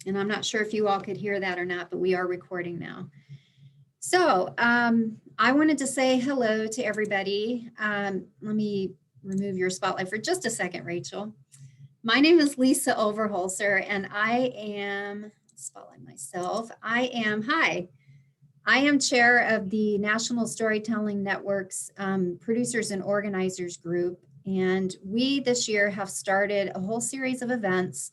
And I'm not sure if you all could hear that or not, but we are recording now. So I wanted to say hello to everybody. Let me remove your spotlight for just a second, Rachel. My name is Lisa Overholser, and I am, spotlight myself, I am chair of the National Storytelling Network's Producers and Organizers Group. And we this year have started a whole series of events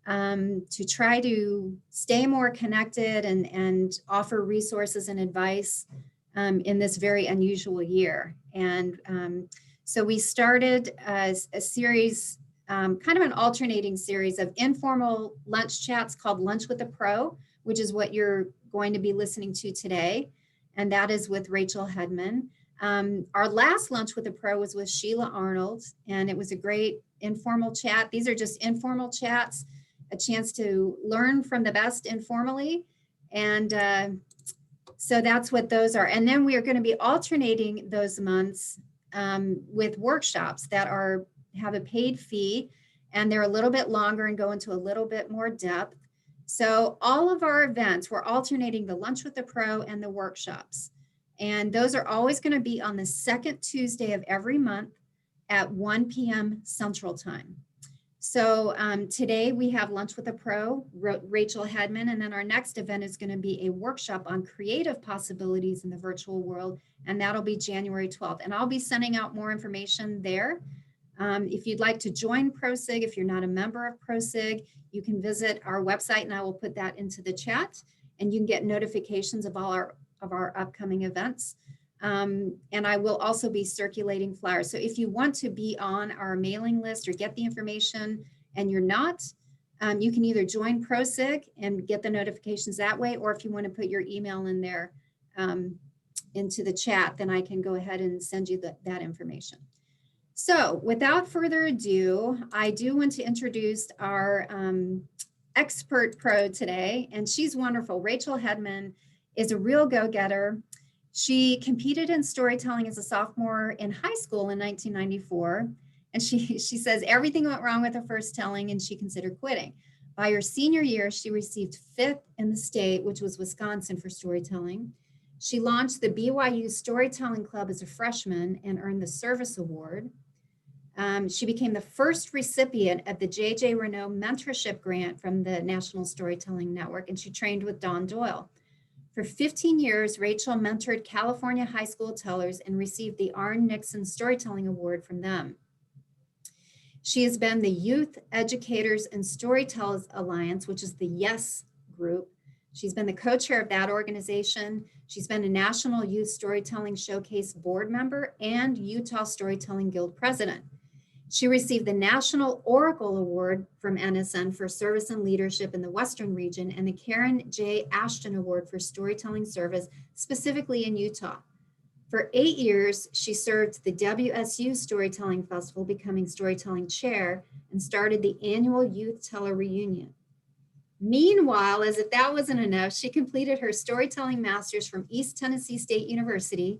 to try to stay more connected and offer resources and advice in this very unusual year. And so we started a series, kind of an alternating series of informal lunch chats called Lunch with a Pro, which is what you're going to be listening to today. And that is with Rachel Hedman. Our last Lunch with a Pro was with Sheila Arnold, and it was a great informal chat. These are just informal chats, a chance to learn from the best informally. And so that's what those are. And then we are going to be alternating those months with workshops that have a paid fee, and they're a little bit longer and go into a little bit more depth. So all of our events, we're alternating the Lunch with the Pro and the workshops. And those are always going to be on the second Tuesday of every month at 1 p.m. Central Time. So today we have Lunch with a Pro, Rachel Hedman, and then our next event is going to be a workshop on creative possibilities in the virtual world, and that'll be January 12th. And I'll be sending out more information there. If you'd like to join PRO-SIG, if you're not a member of PRO-SIG, you can visit our website, and I will put that into the chat, and you can get notifications of all our upcoming events. And I will also be circulating flyers. So if you want to be on our mailing list or get the information and you're not, you can either join PRO-SIG and get the notifications that way, or if you want to put your email in there into the chat, then I can go ahead and send you that information. So without further ado, I do want to introduce our expert pro today, and she's wonderful. Rachel Hedman is a real go-getter. She competed in storytelling as a sophomore in high school in 1994. And she says everything went wrong with her first telling and she considered quitting. By her senior year, she received 5th in the state, which was Wisconsin, for storytelling. She launched the BYU Storytelling Club as a freshman and earned the Service Award. She became the first recipient of the J.J. Renault Mentorship Grant from the National Storytelling Network, and she trained with Don Doyle. For 15 years, Rachel mentored California high school tellers and received the Arn Nixon Storytelling Award from them. She has been the Youth Educators and Storytellers Alliance, which is the YES group. She's been the co-chair of that organization. She's been a National Youth Storytelling Showcase board member and Utah Storytelling Guild president. She received the National Oracle Award from NSN for service and leadership in the Western region and the Karen J. Ashton Award for storytelling service, specifically in Utah. For 8 years, she served the WSU Storytelling Festival, becoming storytelling chair, and started the annual Youth Teller Reunion. Meanwhile, as if that wasn't enough, she completed her storytelling master's from East Tennessee State University.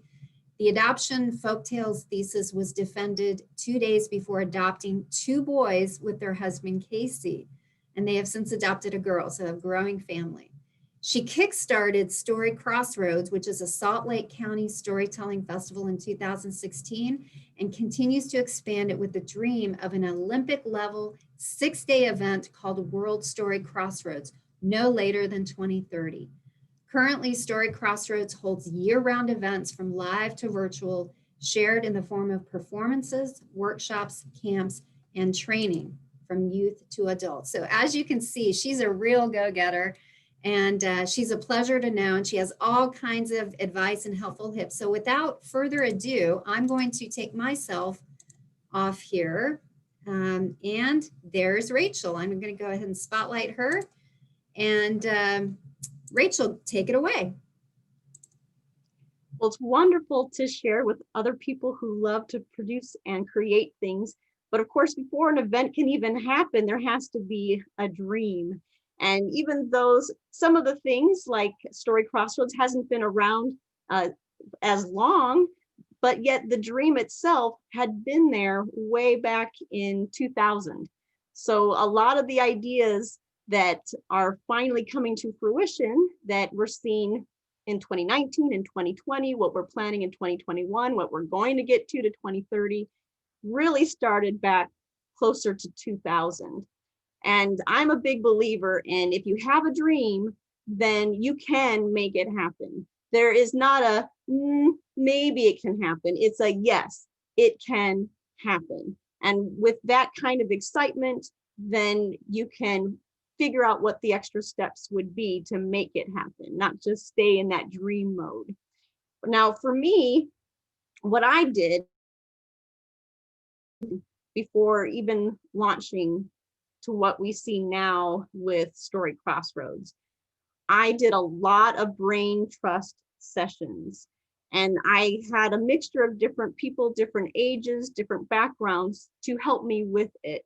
The adoption folktales thesis was defended 2 days before adopting 2 boys with their husband, Casey, and they have since adopted a girl, so a growing family. She kickstarted Story Crossroads, which is a Salt Lake County storytelling festival in 2016, and continues to expand it with the dream of an Olympic-level 6-day event called World Story Crossroads, no later than 2030. Currently, Story Crossroads holds year-round events from live to virtual, shared in the form of performances, workshops, camps, and training from youth to adults. So as you can see, she's a real go-getter, and she's a pleasure to know, and she has all kinds of advice and helpful tips. So without further ado, I'm going to take myself off here, and there's Rachel. I'm going to go ahead and spotlight her, and Rachel, take it away. Well, it's wonderful to share with other people who love to produce and create things. But of course, before an event can even happen, there has to be a dream. And even those, some of the things like Story Crossroads hasn't been around as long, but yet the dream itself had been there way back in 2000. So a lot of the ideas that are finally coming to fruition that we're seeing in 2019 and 2020, what we're planning in 2021, what we're going to get to 2030, really started back closer to 2000. And I'm a big believer in, if you have a dream, then you can make it happen. There is not a maybe it can happen. It's a yes, it can happen. And with that kind of excitement, then you can figure out what the extra steps would be to make it happen, not just stay in that dream mode. Now, for me, what I did before even launching to what we see now with Story Crossroads, I did a lot of brain trust sessions. And I had a mixture of different people, different ages, different backgrounds to help me with it.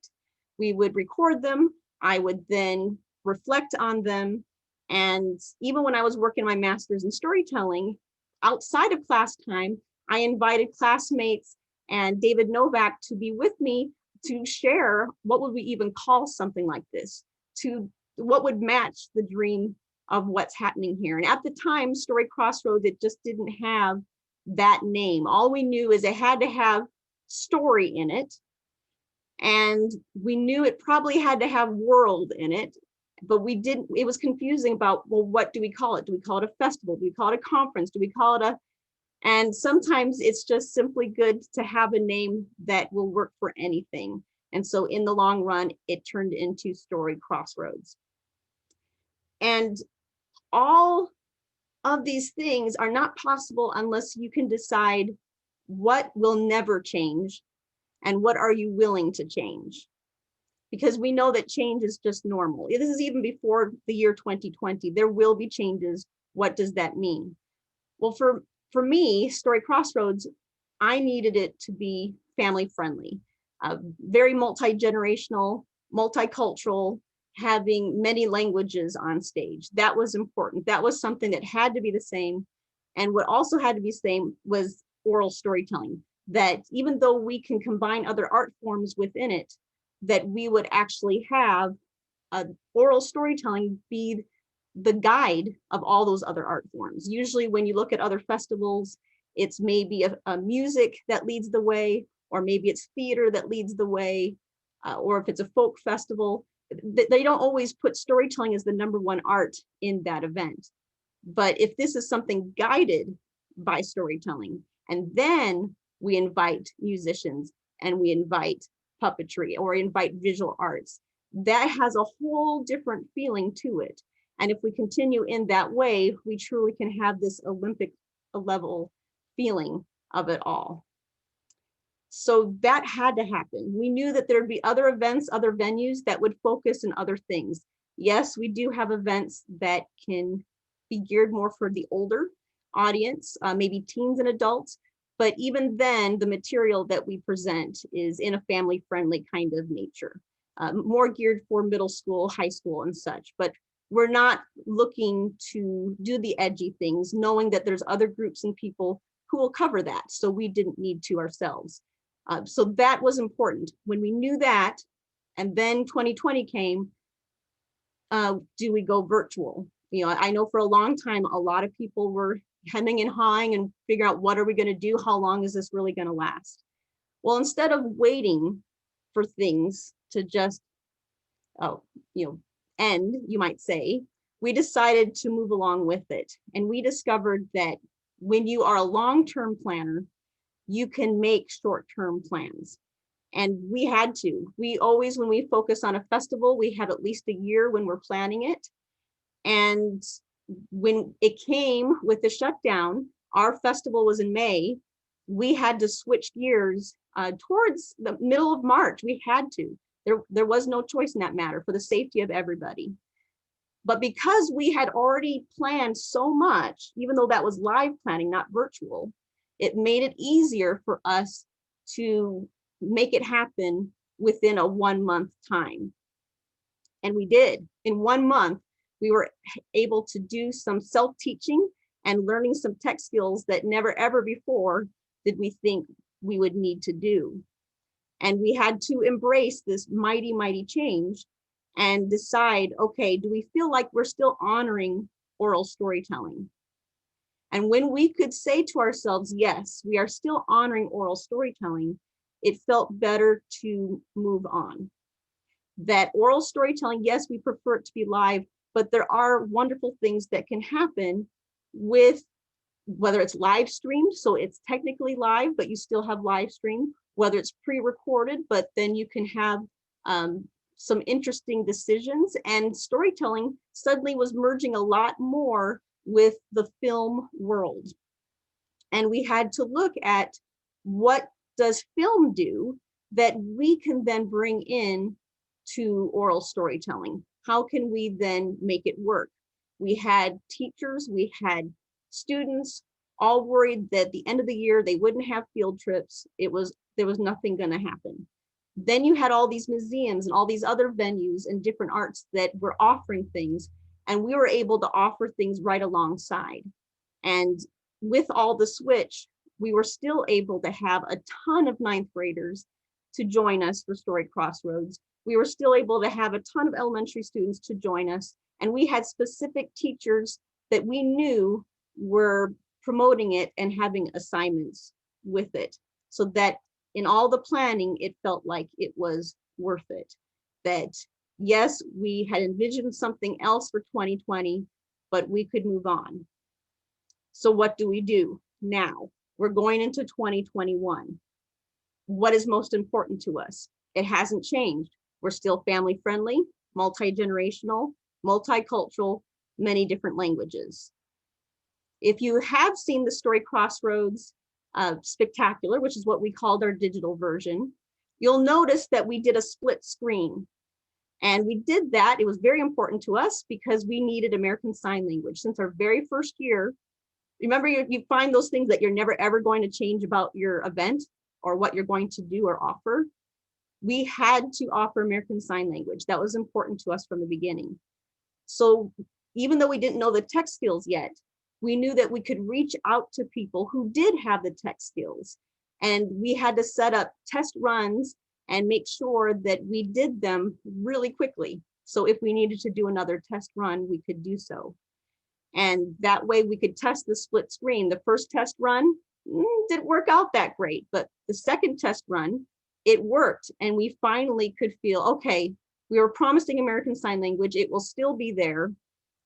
We would record them. I would then reflect on them. And even when I was working my master's in storytelling, outside of class time, I invited classmates and David Novak to be with me to share what would we even call something like this, to what would match the dream of what's happening here. And at the time, Story Crossroads, it just didn't have that name. All we knew is it had to have story in it. And we knew it probably had to have world in it, but we didn't, it was confusing about, well, what do we call it? Do we call it a festival? Do we call it a conference? Do we call it a, and sometimes it's just simply good to have a name that will work for anything. And so in the long run, it turned into Story Crossroads. And all of these things are not possible unless you can decide what will never change and what are you willing to change. Because we know that change is just normal. This is even before the year 2020. There will be changes. What does that mean? Well, for me, Story Crossroads, I needed it to be family friendly, very multi-generational, multicultural, having many languages on stage. That was important. That was something that had to be the same. And what also had to be the same was oral storytelling, that even though we can combine other art forms within it, that we would actually have oral storytelling be the guide of all those other art forms. Usually when you look at other festivals, it's maybe a music that leads the way, or maybe it's theater that leads the way, or if it's a folk festival, they don't always put storytelling as the #1 art in that event. But if this is something guided by storytelling, and then we invite musicians and we invite puppetry or invite visual arts, that has a whole different feeling to it. And if we continue in that way, we truly can have this Olympic level feeling of it all. So that had to happen. We knew that there'd be other events, other venues that would focus on other things. Yes, we do have events that can be geared more for the older audience, maybe teens and adults, but even then the material that we present is in a family-friendly kind of nature, more geared for middle school, high school and such. But we're not looking to do the edgy things, knowing that there's other groups and people who will cover that. So we didn't need to ourselves. So that was important. When we knew that, and then 2020 came, do we go virtual? You know, I know for a long time, a lot of people were hemming and hawing and figure out, what are we going to do? How long is this really going to last? Well, instead of waiting for things to just, end, you might say, we decided to move along with it. And we discovered that when you are a long-term planner, you can make short-term plans. And we had to. We always, when we focus on a festival, we have at least a year when we're planning it. And when it came with the shutdown, our festival was in May, we had to switch gears towards the middle of March. We had to. There was no choice in that matter for the safety of everybody. But because we had already planned so much, even though that was live planning, not virtual, it made it easier for us to make it happen within a 1-month time. And we did. In 1 month, we were able to do some self-teaching and learning some tech skills that never ever before did we think we would need to do. And we had to embrace this mighty, mighty change. and decide, okay, do we feel like we're still honoring oral storytelling? And when we could say to ourselves, yes, we are still honoring oral storytelling, it felt better to move on. That oral storytelling, yes, we prefer it to be live, but there are wonderful things that can happen with whether it's live streamed, so it's technically live, but you still have live stream, whether it's pre-recorded, but then you can have some interesting decisions. And storytelling suddenly was merging a lot more with the film world. And we had to look at what does film do that we can then bring in to oral storytelling? How can we then make it work? We had teachers, we had students all worried that at the end of the year they wouldn't have field trips. There was nothing going to happen. Then you had all these museums and all these other venues and different arts that were offering things, and we were able to offer things right alongside. And with all the switch, we were still able to have a ton of ninth graders to join us for Story Crossroads. We were still able to have a ton of elementary students to join us. And we had specific teachers that we knew were promoting it and having assignments with it, so that in all the planning, it felt like it was worth it. That yes, we had envisioned something else for 2020, but we could move on. So what do we do now? We're going into 2021. What is most important to us? It hasn't changed. We're still family friendly, multi-generational, multicultural, many different languages. If you have seen the Story Crossroads Spectacular, which is what we called our digital version, you'll notice that we did a split screen. And we did that. It was very important to us because we needed American Sign Language. Since our very first year, remember, you find those things that you're never ever going to change about your event or what you're going to do or offer. We had to offer American Sign Language. That was important to us from the beginning. So even though we didn't know the tech skills yet, we knew that we could reach out to people who did have the tech skills. And we had to set up test runs and make sure that we did them really quickly. So if we needed to do another test run, we could do so. And that way we could test the split screen. The first test run didn't work out that great, but the second test run, it worked. And we finally could feel, okay, we were promising American Sign Language, it will still be there,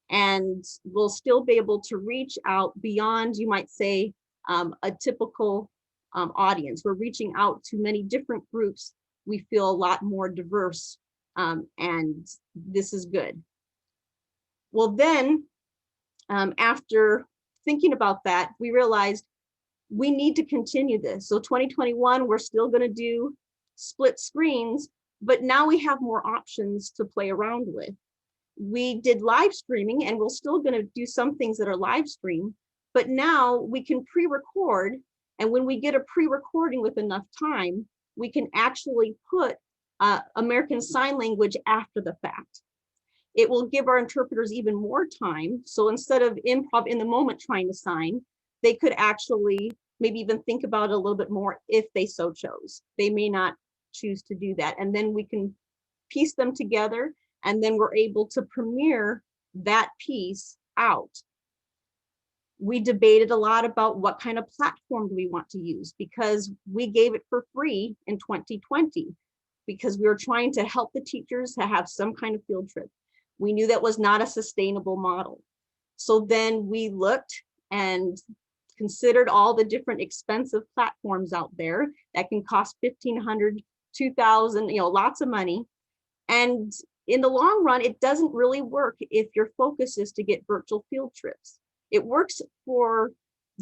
and we'll still be able to reach out beyond, you might say, a typical audience. We're reaching out to many different groups. We feel a lot more diverse, and this is good. Well, then, after thinking about that, we realized we need to continue this. So 2021, we're still going to do split screens, but now we have more options to play around with. We did live streaming, and we're still going to do some things that are live stream, but now we can pre-record. And when we get a pre-recording with enough time, we can actually put American Sign Language after the fact. It will give our interpreters even more time. So instead of improv in the moment trying to sign, they could actually maybe even think about it a little bit more if they so chose. They may not choose to do that. And then we can piece them together, and then we're able to premiere that piece out. We debated a lot about what kind of platform do we want to use, because we gave it for free in 2020 because we were trying to help the teachers to have some kind of field trip. We knew that was not a sustainable model. So then we looked and considered all the different expensive platforms out there that can cost $1,500, $2,000, lots of money. And in the long run, it doesn't really work if your focus is to get virtual field trips. It works for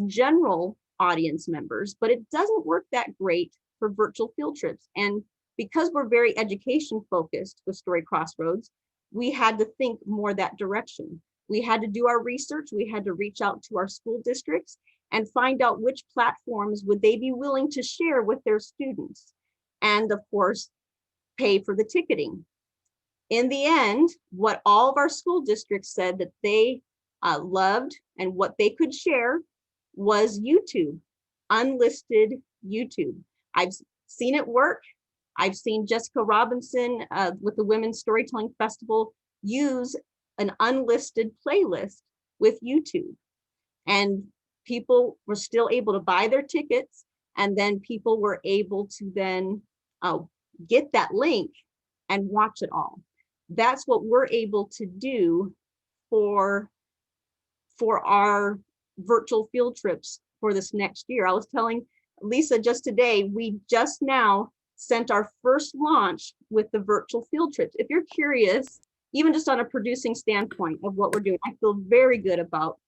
general audience members, but it doesn't work that great for virtual field trips. And because we're very education focused with Story Crossroads, we had to think more that direction. We had to do our research. We had to reach out to our school districts and find out which platforms would they be willing to share with their students. And of course, pay for the ticketing. In the end, what all of our school districts said that they loved and what they could share was YouTube, unlisted YouTube. I've seen it work. I've seen Jessica Robinson with the Women's Storytelling Festival use an unlisted playlist with YouTube. And people were still able to buy their tickets, and then people were able to then get that link and watch it all. That's what we're able to do for our virtual field trips for this next year. I was telling Lisa just today, we just now sent our first launch with the virtual field trips. If you're curious, even just on a producing standpoint of what we're doing, I feel very good about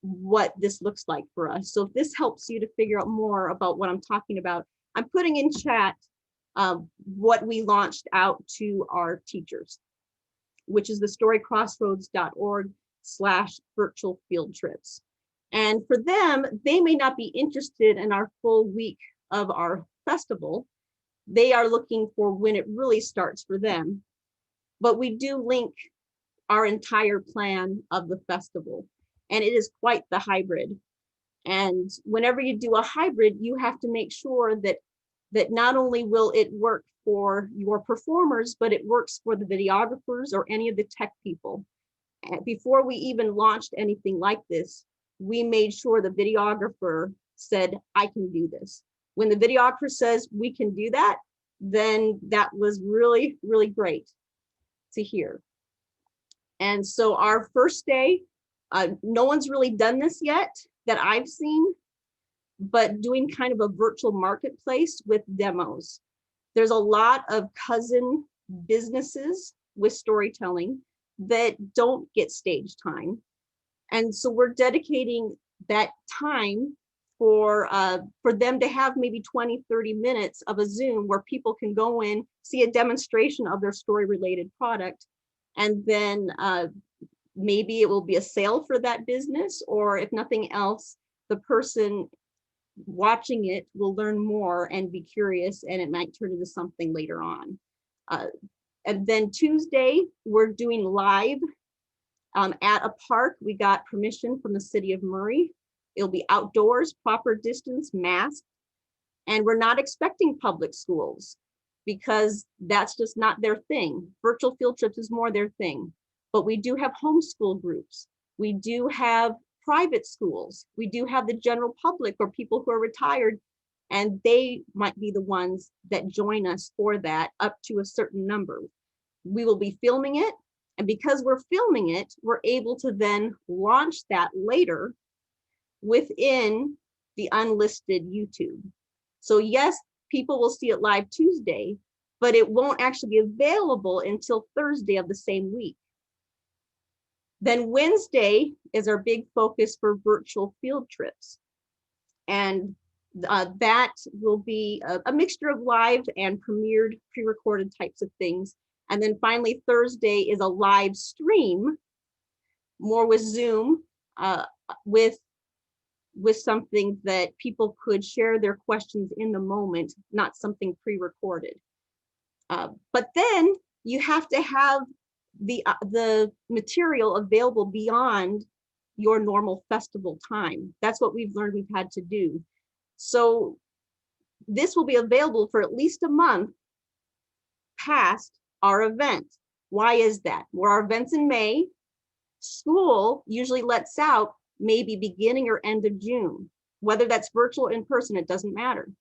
what this looks like for us. So if this helps you to figure out more about what I'm talking about, I'm putting in chat what we launched out to our teachers, which is the storycrossroads.org/virtual field trips. And for them, they may not be interested in our full week of our festival. They are looking for when it really starts for them. But we do link our entire plan of the festival, and it is quite the hybrid. And whenever you do a hybrid, you have to make sure that not only will it work for your performers, but it works for the videographers or any of the tech people. And before we even launched anything like this, we made sure the videographer said, I can do this. When the videographer says we can do that, then that was really, really great to hear. And so our first day, no one's really done this yet that I've seen, but doing kind of a virtual marketplace with demos. There's a lot of cousin businesses with storytelling that don't get stage time. And so we're dedicating that time for them to have maybe 20, 30 minutes of a Zoom where people can go in, see a demonstration of their story related product, and then maybe it will be a sale for that business, or if nothing else, the person watching it will learn more and be curious, and it might turn into something later on. And then Tuesday, we're doing live at a park. We got permission from the city of Murray. It'll be outdoors, proper distance, masked, and we're not expecting public schools because that's just not their thing. Virtual field trips is more their thing, but we do have homeschool groups. We do have private schools. We do have the general public or people who are retired, and they might be the ones that join us for that up to a certain number. We will be filming it, and because we're filming it, we're able to then launch that later within the unlisted YouTube. So yes, people will see it live Tuesday, but it won't actually be available until Thursday of the same week. Then Wednesday is our big focus for virtual field trips. And that will be a mixture of live and premiered, pre-recorded types of things. And then finally, Thursday is a live stream, more with Zoom, with something that people could share their questions in the moment, not something pre-recorded. But then you have to have the material available beyond your normal festival time. That's what we've learned we've had to do. So this will be available for at least a month past our event. Why is that? Well, our event's in May. School usually lets out maybe beginning or end of June. Whether that's virtual or in person, it doesn't matter.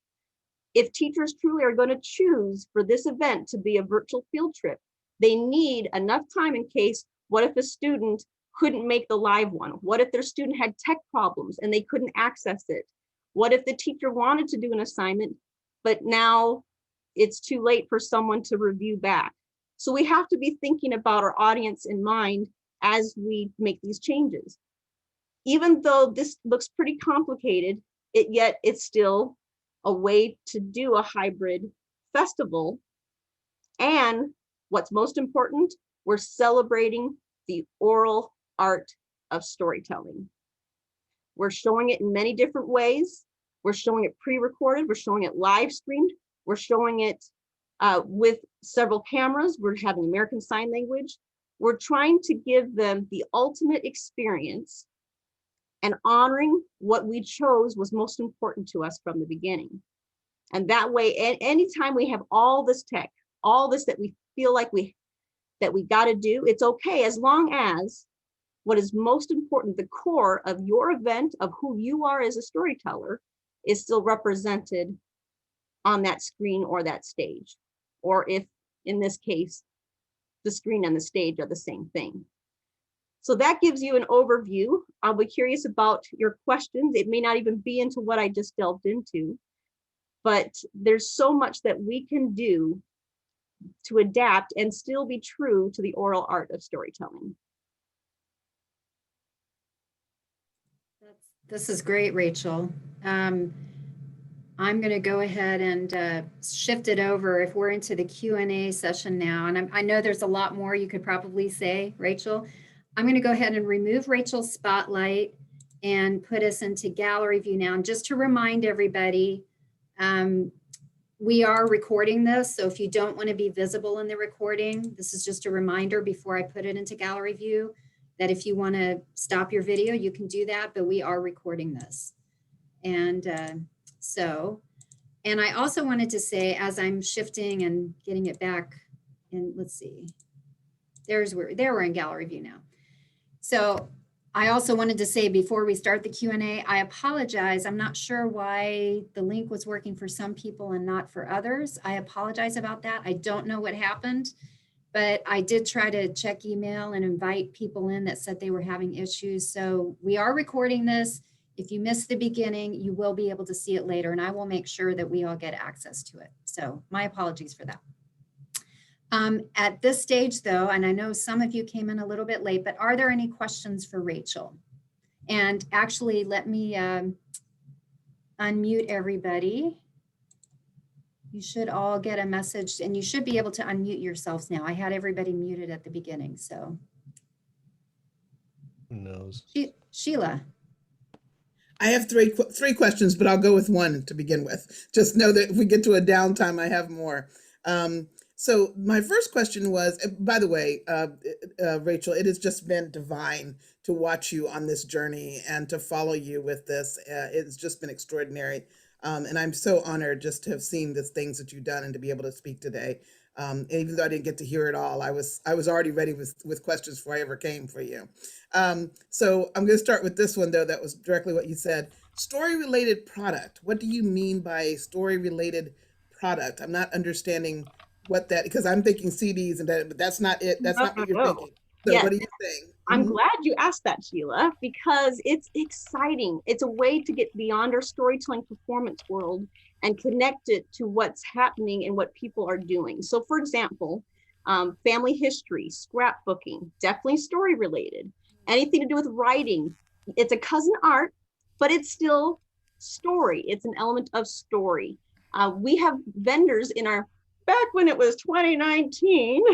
If teachers truly are going to choose for this event to be a virtual field trip, they need enough time in case, what if a student couldn't make the live one? What if their student had tech problems and they couldn't access it? What if the teacher wanted to do an assignment, but now it's too late for someone to review back? So we have to be thinking about our audience in mind as we make these changes. Even though this looks pretty complicated, yet it's still a way to do a hybrid festival. And what's most important, we're celebrating the oral art of storytelling. We're showing it in many different ways. We're showing it pre-recorded, we're showing it live streamed, we're showing it with several cameras, we're having American Sign Language. We're trying to give them the ultimate experience and honoring what we chose was most important to us from the beginning. And that way, anytime we have all this tech, all this that we feel like we got to do, it's okay, as long as what is most important, the core of your event, of who you are as a storyteller, is still represented on that screen or that stage. Or if, in this case, the screen and the stage are the same thing. So that gives you an overview. I'll be curious about your questions. It may not even be into what I just delved into, but there's so much that we can do to adapt and still be true to the oral art of storytelling. This is great, Rachel. I'm going to go ahead and shift it over if we're into the Q&A session now. And I know there's a lot more you could probably say, Rachel. I'm going to go ahead and remove Rachel's spotlight and put us into gallery view now. And just to remind everybody, we are recording this. So if you don't want to be visible in the recording, this is just a reminder before I put it into gallery view, that if you want to stop your video, you can do that, but we are recording this. And and I also wanted to say, as I'm shifting and getting it back, and let's see, there we're in gallery view now. So I also wanted to say before we start the Q&A, I apologize. I'm not sure why the link was working for some people and not for others. I apologize about that. I don't know what happened, but I did try to check email and invite people in that said they were having issues. So we are recording this. If you missed the beginning, you will be able to see it later, and I will make sure that we all get access to it. So my apologies for that. At this stage though, and I know some of you came in a little bit late, but are there any questions for Rachel? And actually, let me unmute everybody. You should all get a message, and you should be able to unmute yourselves now. I had everybody muted at the beginning, so. Who knows? Sheila. I have three questions, but I'll go with one to begin with. Just know that if we get to a downtime, I have more. So my first question was, by the way, Rachel, it has just been divine to watch you on this journey and to follow you with this. It's just been extraordinary. And I'm so honored just to have seen the things that you've done and to be able to speak today. Even though I didn't get to hear it all, I was already ready with questions before I ever came for you. So I'm going to start with this one, though. That was directly what you said. Story-related product. What do you mean by story-related product? I'm not understanding what that, because I'm thinking CDs and that, but that's not it. That's not what you're thinking. So Yes. what are you saying? I'm glad you asked that, Sheila, because it's exciting. It's a way to get beyond our storytelling performance world and connect it to what's happening and what people are doing. So for example, family history, scrapbooking, definitely story related. Anything to do with writing, it's a cousin art, but it's still story. It's an element of story. We have vendors in our, back when it was 2019,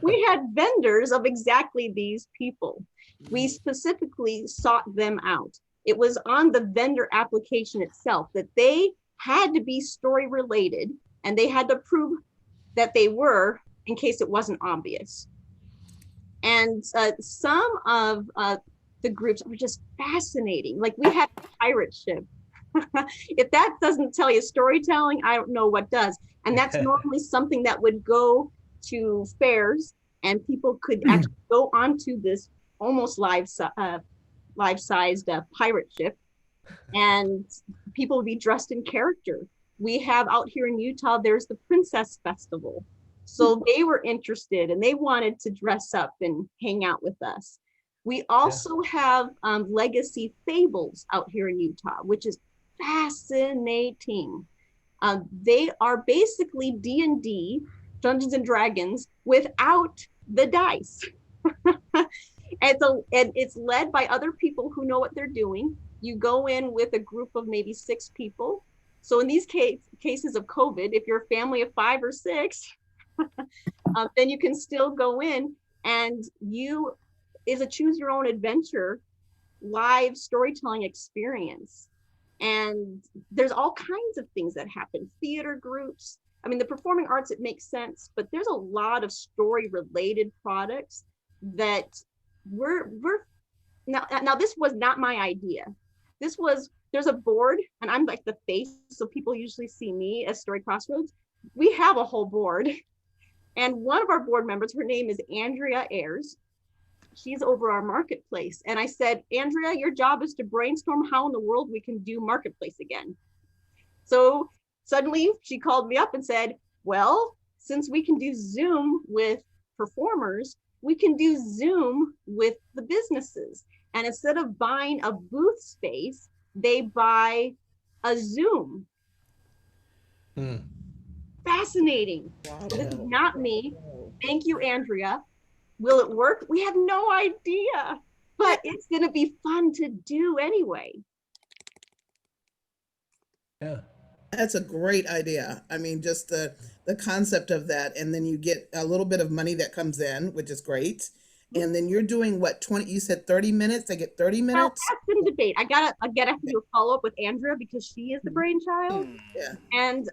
we had vendors of exactly these people. We specifically sought them out. It was on the vendor application itself that they had to be story related, and they had to prove that they were in case it wasn't obvious. And some of the groups were just fascinating. Like we had a pirate ship. If that doesn't tell you storytelling, I don't know what does. And that's normally something that would go to fairs, and people could actually go onto this almost life-sized pirate ship, and people would be dressed in character. We have out here in Utah, there's the Princess Festival. So they were interested and they wanted to dress up and hang out with us. We also have legacy fables out here in Utah, which is fascinating. They are basically D&D, Dungeons and Dragons, without the dice. And it's led by other people who know what they're doing. You go in with a group of maybe 6 people. So in these cases of COVID, if you're a family of 5 or 6, then you can still go in, and is a choose your own adventure live storytelling experience. And there's all kinds of things that happen. Theater groups. I mean, the performing arts, it makes sense, but there's a lot of story related products that we're now this was not my idea. This was there's a board, and I'm like the face, so people usually see me as Story Crossroads. We have a whole board. And one of our board members, her name is Andrea Ayers. She's over our marketplace. And I said, Andrea, your job is to brainstorm how in the world we can do marketplace again. So suddenly she called me up and said, well, since we can do Zoom with performers, we can do Zoom with the businesses. And instead of buying a booth space, they buy a Zoom. Fascinating. Wow. This is not me. Thank you, Andrea. Will it work? We have no idea, but it's going to be fun to do anyway. Yeah. That's a great idea. I mean, just the concept of that, and then you get a little bit of money that comes in, which is great. And then you're doing what, 20, you said 30 minutes? They get 30 Well, minutes? that's been a debate. I gotta have to do a follow-up with Andrea because she is the brainchild. Yeah. And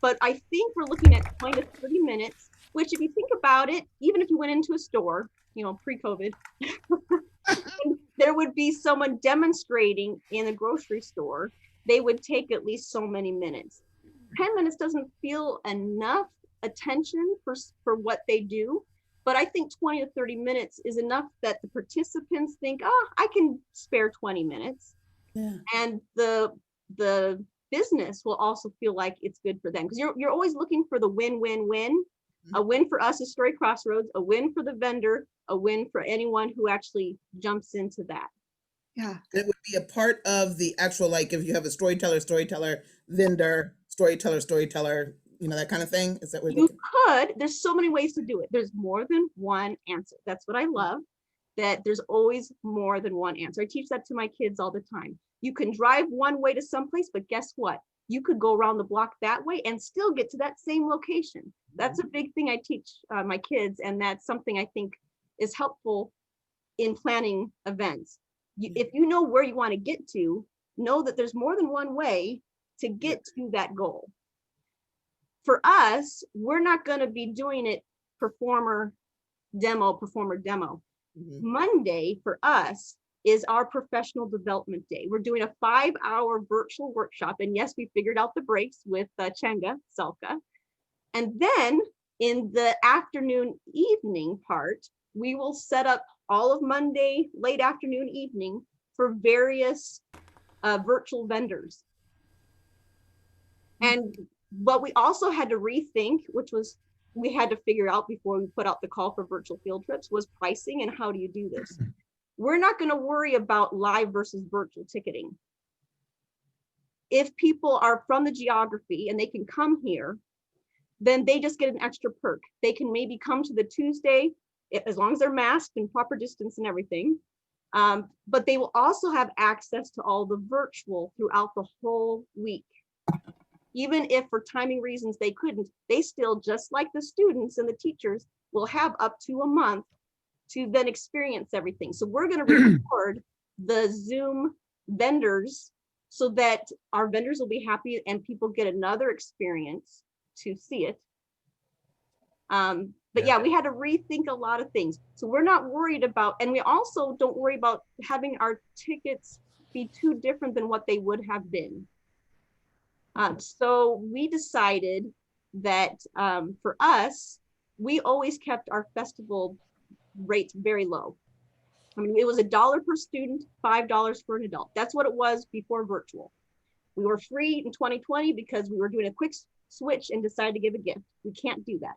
but I think we're looking at 20 to 30 minutes, which if you think about it, even if you went into a store, you know, pre-COVID, there would be someone demonstrating in a grocery store. They would take at least so many minutes. 10 minutes doesn't feel enough attention for what they do. But I think 20 to 30 minutes is enough that the participants think, oh, I can spare 20 minutes. Yeah. And the business will also feel like it's good for them. Because you're always looking for the win-win-win. A win for us as Story Crossroads, a win for the vendor, a win for anyone who actually jumps into that. Yeah. It would be a part of the actual, like if you have a storyteller, vendor, storyteller, you know, that kind of thing. Is that what You could, there's so many ways to do it. There's more than one answer. That's what I love, that there's always more than one answer. I teach that to my kids all the time. You can drive one way to someplace, but guess what? You could go around the block that way and still get to that same location. That's a big thing I teach my kids, and that's something I think is helpful in planning events. If you know where you want to get to, know that there's more than one way to get to that goal. For us, we're not going to be doing it performer demo. Monday for us is our professional development day. We're doing a 5-hour virtual workshop. And yes, we figured out the breaks with Chenga, Selka. And then in the afternoon evening part, we will set up all of Monday, late afternoon, evening for various virtual vendors. And but we also had to rethink, which was we had to figure out before we put out the call for virtual field trips, was pricing and how do you do this? We're not going to worry about live versus virtual ticketing. If people are from the geography and they can come here, then they just get an extra perk. They can maybe come to the Tuesday, as long as they're masked and proper distance and everything. But they will also have access to all the virtual throughout the whole week. Even if for timing reasons they couldn't, they still, just like the students and the teachers, will have up to a month to then experience everything. So we're going to record the Zoom vendors so that our vendors will be happy and people get another experience to see it. But yeah, we had to rethink a lot of things. So we're not worried about, and we also don't worry about having our tickets be too different than what they would have been. So we decided that for us, we always kept our festival rates very low. I mean, it was $1 per student, $5 for an adult. That's what it was before virtual. We were free in 2020 because we were doing a quick switch and decided to give a gift. We can't do that.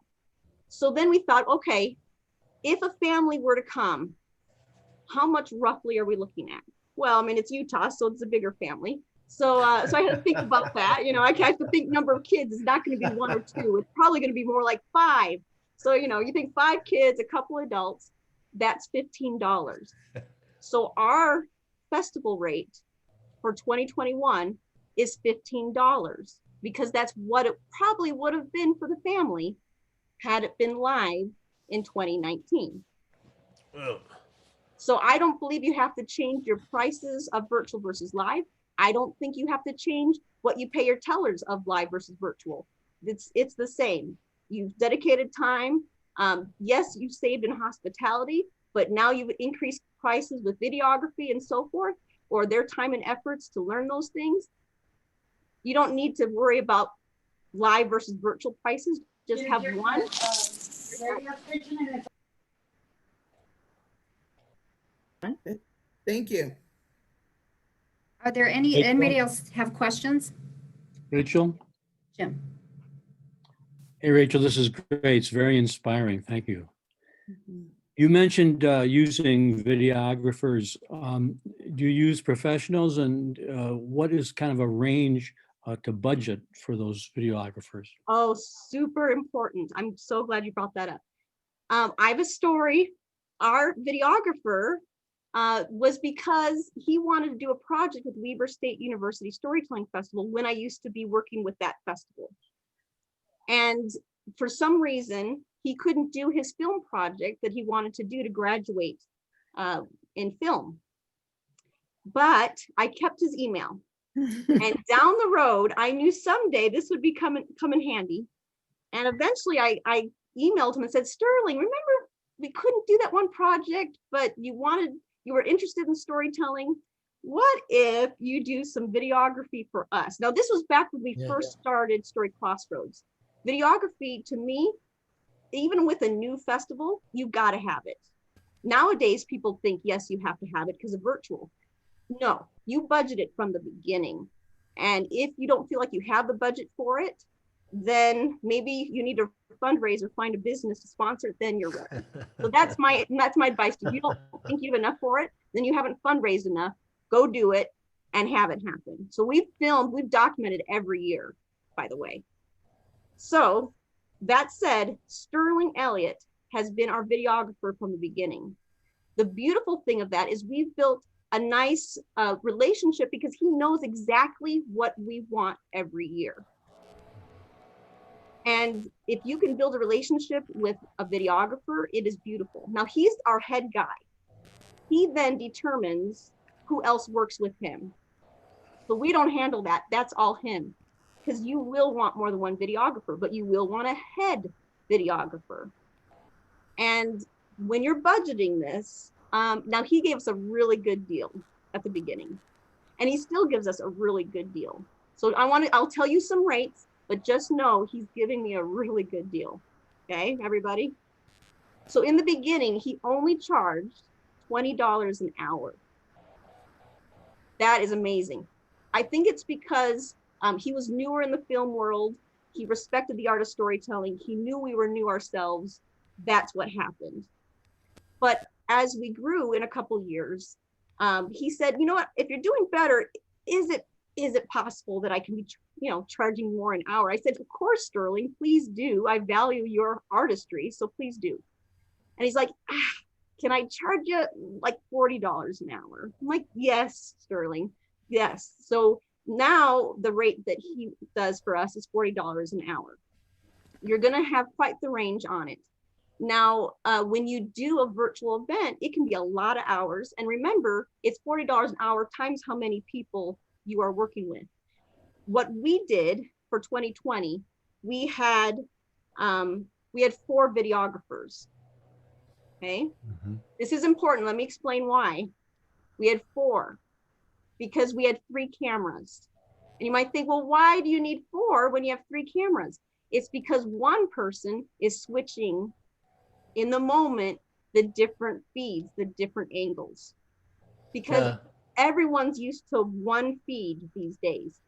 So then we thought, okay, if a family were to come, how much roughly are we looking at? Well, I mean, it's Utah, so it's a bigger family. So I had to think about that. You know, I have to think number of kids is not going to be 1 or 2. It's probably going to be more like 5. So, you know, you think 5 kids, a couple adults, that's $15. So our festival rate for 2021 is $15 because that's what it probably would have been for the family had it been live in 2019. Oh. So I don't believe you have to change your prices of virtual versus live. I don't think you have to change what you pay your tellers of live versus virtual. It's the same. You've dedicated time. Yes, you saved in hospitality, but now you've increased prices with videography and so forth. or their time and efforts to learn those things, you don't need to worry about live versus virtual prices. Just have one. Thank you. Are there anybody else have questions? Rachel? Jim? Hey, Rachel, this is great. It's very inspiring. Thank you. Mhm. You mentioned using videographers. Do you use professionals, and what is kind of a range to budget for those videographers? Oh, super important. I'm so glad you brought that up. I have a story. Our videographer was because he wanted to do a project with Weber State University Storytelling Festival when I used to be working with that festival. And for some reason, he couldn't do his film project that he wanted to do to graduate in film. But I kept his email. And down the road, I knew someday this would be come in handy. And eventually I emailed him and said, Sterling, remember we couldn't do that one project, but you were interested in storytelling. What if you do some videography for us? Now, this was back when we first started Story Crossroads. Videography, to me, even with a new festival, you got to have it. Nowadays, people think, yes, you have to have it because of virtual. No, you budget it from the beginning. And if you don't feel like you have the budget for it, then maybe you need to fundraise or find a business to sponsor it, then you're ready. So that's my advice. If you don't think you have enough for it, then you haven't fundraised enough. Go do it and have it happen. So we've documented every year, by the way. So that said, Sterling Elliott has been our videographer from the beginning. The beautiful thing of that is we've built a nice relationship because he knows exactly what we want every year. And if you can build a relationship with a videographer, it is beautiful. Now he's our head guy. He then determines who else works with him. So we don't handle that. That's all him. Because you will want more than one videographer, but you will want a head videographer. And when you're budgeting this, now he gave us a really good deal at the beginning, and he still gives us a really good deal. So I'll tell you some rates, but just know he's giving me a really good deal. Okay, everybody? So in the beginning, he only charged $20 an hour. That is amazing. I think it's because he was newer in the film world. He respected the art of storytelling. He knew we were new ourselves. That's what happened. But as we grew in a couple years, he said, you know what, if you're doing better, is it possible that I can be, charging more an hour? I said, of course, Sterling, please do. I value your artistry, so please do. And he's like, can I charge you like $40 an hour? I'm like, yes, Sterling, yes. So now the rate that he does for us is $40 an hour. You're gonna have quite the range on it. Now, when you do a virtual event, it can be a lot of hours. And remember, it's $40 an hour times how many people you are working with. What we did for 2020, we had 4 videographers. Okay, This is important. Let me explain why. We had 4 because we had 3 cameras. And you might think, well, why do you need 4 when you have 3 cameras? It's because one person is switching in the moment the different feeds, the different angles, because everyone's used to one feed these days.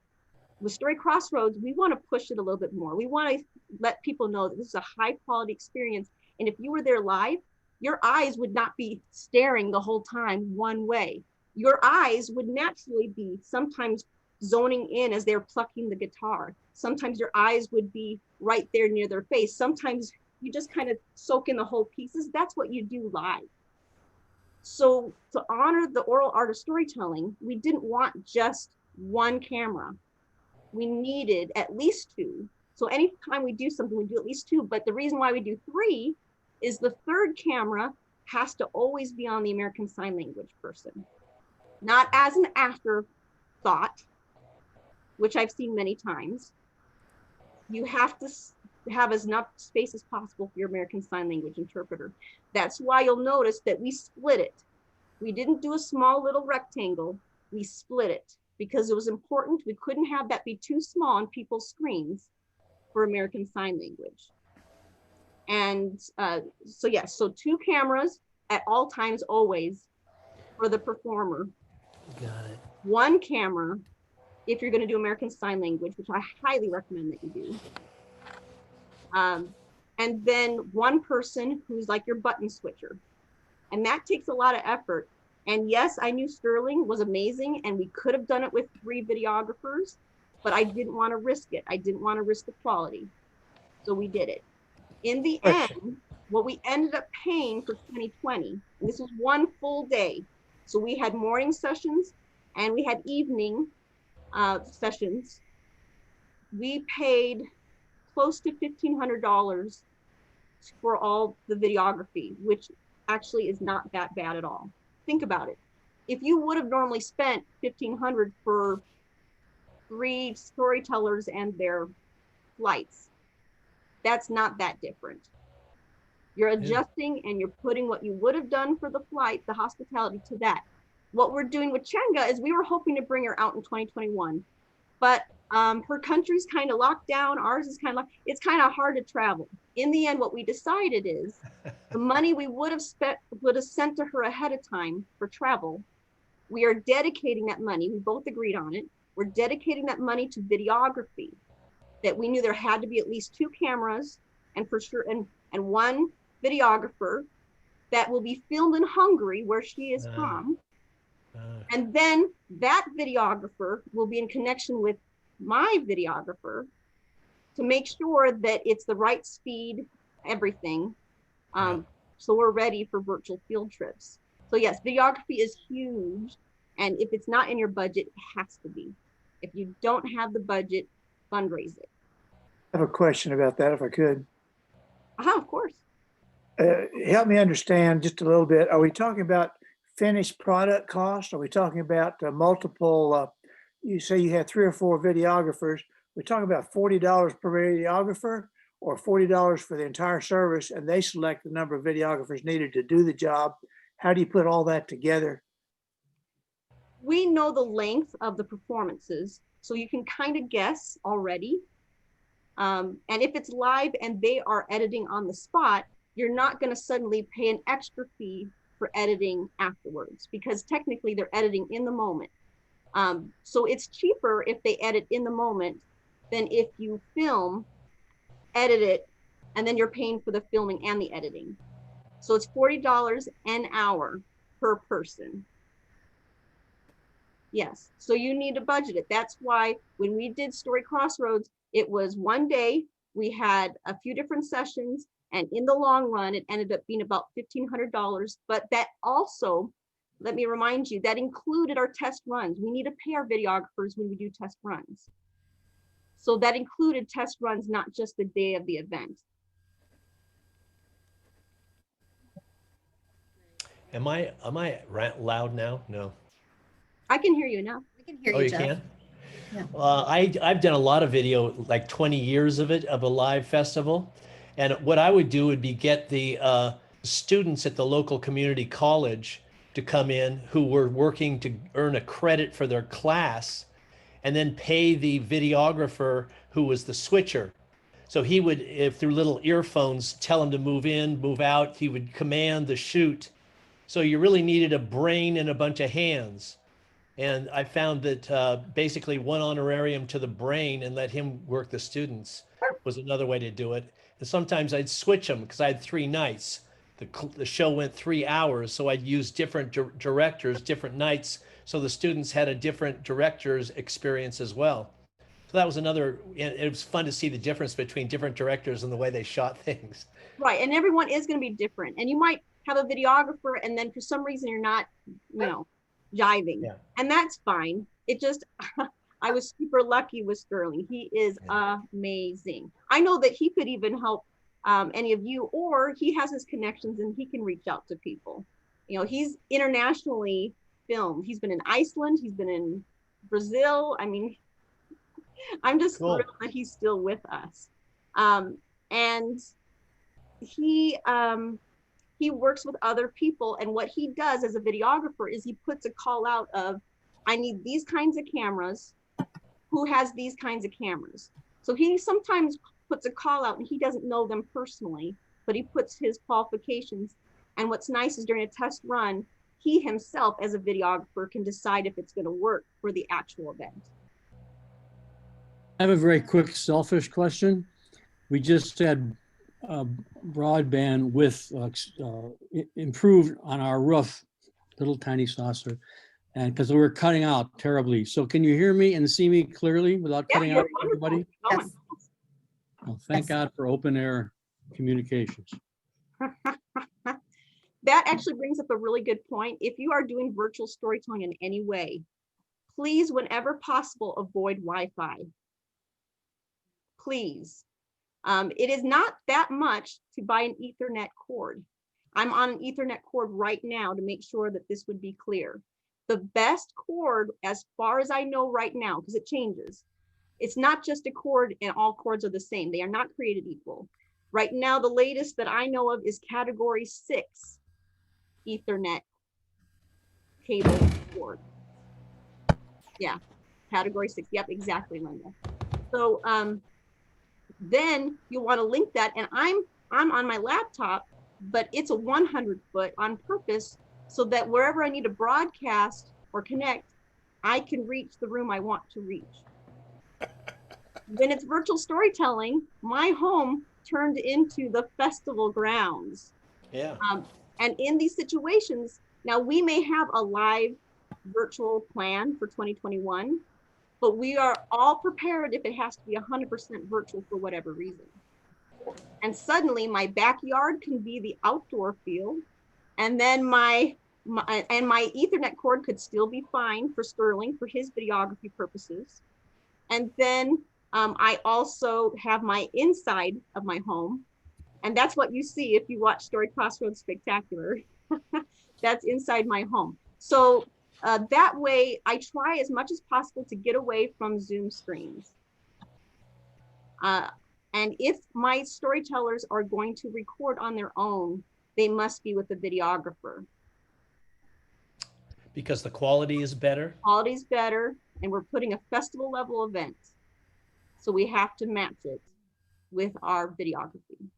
With Story Crossroads, we want to push it a little bit more. We want to let people know that this is a high quality experience. And if you were there live, your eyes would not be staring the whole time one way. Your eyes would naturally be sometimes zoning in as they're plucking the guitar. Sometimes your eyes would be right there near their face. Sometimes you just kind of soak in the whole pieces. That's what you do live. So to honor the oral art of storytelling, we didn't want just one camera. We needed at least 2. So anytime we do something, we do at least 2. But the reason why we do 3 is the 3rd camera has to always be on the American Sign Language person. Not as an afterthought, which I've seen many times. You have to have as enough space as possible for your American Sign Language interpreter. That's why you'll notice that we split it. We didn't do a small little rectangle. we split it because it was important. We couldn't have that be too small on people's screens for American Sign Language. And so yes, so 2 cameras at all times, always, for the performer. Got it. 1 camera if you're going to do American Sign Language, which I highly recommend that you do. And then 1 person who's like your button switcher. And that takes a lot of effort. And yes, I knew Sterling was amazing and we could have done it with 3 videographers, but I didn't want to risk it. I didn't want to risk the quality. So we did it. In the end, what we ended up paying for 2020, and this was 1 full day. So we had morning sessions and we had evening sessions. We paid close to $1,500 for all the videography, which actually is not that bad at all. Think about it. If you would have normally spent $1,500 for 3 storytellers and their flights, that's not that different. You're adjusting and you're putting what you would have done for the flight, the hospitality, to that. What we're doing with Chenga is we were hoping to bring her out in 2021, but her country's kind of locked down. Ours is kind of, it's kind of hard to travel. In the end, what we decided is the money we would have sent to her ahead of time for travel, we are dedicating that money. We both agreed on it. We're dedicating that money to videography, that we knew there had to be at least 2 cameras and for sure, and 1 videographer that will be filmed in Hungary, where she is from. And then that videographer will be in connection with my videographer to make sure that it's the right speed, everything. So we're ready for virtual field trips. So yes, videography is huge. And if it's not in your budget, it has to be. If you don't have the budget, fundraise it. I have a question about that, if I could. Of course. Help me understand just a little bit. Are we talking about finished product cost? Are we talking about multiple, you say you had 3 or 4 videographers. We're talking about $40 per videographer or $40 for the entire service, and they select the number of videographers needed to do the job. How do you put all that together? We know the length of the performances, so you can kind of guess already. And if it's live and they are editing on the spot, you're not going to suddenly pay an extra fee for editing afterwards, because technically they're editing in the moment. So it's cheaper if they edit in the moment than if you film, edit it, and then you're paying for the filming and the editing. So it's $40 an hour per person. Yes, so you need to budget it. That's why when we did Story Crossroads, it was 1 day, we had a few different sessions, and in the long run, it ended up being about $1,500. But that also, let me remind you, that included our test runs. We need to pay our videographers when we do test runs. So that included test runs, not just the day of the event. Am I loud now? No. I can hear you now. We can hear Oh, you, you Jeff. can? Yeah. I've done a lot of video, like 20 years of it, of a live festival. And what I would do would be get the students at the local community college to come in who were working to earn a credit for their class, and then pay the videographer who was the switcher. So he would, if through little earphones, tell them to move in, move out. He would command the shoot. So you really needed a brain and a bunch of hands. And I found that basically 1 honorarium to the brain and let him work the students was another way to do it. And sometimes I'd switch them because I had 3 nights. The show went 3 hours, so I'd use different directors, different nights, so the students had a different director's experience as well. So that was another, it was fun to see the difference between different directors and the way they shot things. Right, and everyone is going to be different. And you might have a videographer and then for some reason you're not, jiving. Yeah. And that's fine. It just, I was super lucky with Sterling. He is amazing. I know that he could even help any of you, or he has his connections and he can reach out to people. He's internationally filmed. He's been in Iceland. He's been in Brazil. I mean, I'm just thrilled that he's still with us. And he works with other people. And what he does as a videographer is he puts a call out of, I need these kinds of cameras. Who has these kinds of cameras? So he sometimes puts a call out and he doesn't know them personally, but he puts his qualifications. And what's nice is during a test run, he himself as a videographer can decide if it's going to work for the actual event. I have a very quick selfish question. We just had broadband with improved on our roof, little tiny saucer, and because we were cutting out terribly. So can you hear me and see me clearly without cutting you're out everybody? Oh, Yes. Well, thank God for open air communications. That actually brings up a really good point. If you are doing virtual storytelling in any way, please, whenever possible, avoid Wi-Fi. Please. It is not that much to buy an Ethernet cord. I'm on an Ethernet cord right now to make sure that this would be clear. The best cord, as far as I know right now, because it changes, it's not just a cord and all cords are the same. They are not created equal. Right now, the latest that I know of is category 6 Ethernet cable cord. Yeah, category 6. Yep, exactly, Linda. So then you want to link that, and I'm on my laptop, but it's a 100 foot on purpose so that wherever I need to broadcast or connect, I can reach the room I want to reach. When it's virtual storytelling, my home turned into the festival grounds. Yeah. And in these situations, now we may have a live virtual plan for 2021, but we are all prepared if it has to be 100% virtual for whatever reason. And suddenly my backyard can be the outdoor field, and then my Ethernet cord could still be fine for Sterling for his videography purposes. And then I also have my inside of my home, and that's what you see if you watch Story Crossroads Spectacular. That's inside my home. So that way I try as much as possible to get away from Zoom screens. And if my storytellers are going to record on their own, they must be with a videographer. Because the quality is better. Quality's better, and we're putting a festival level event. So we have to match it with our videography.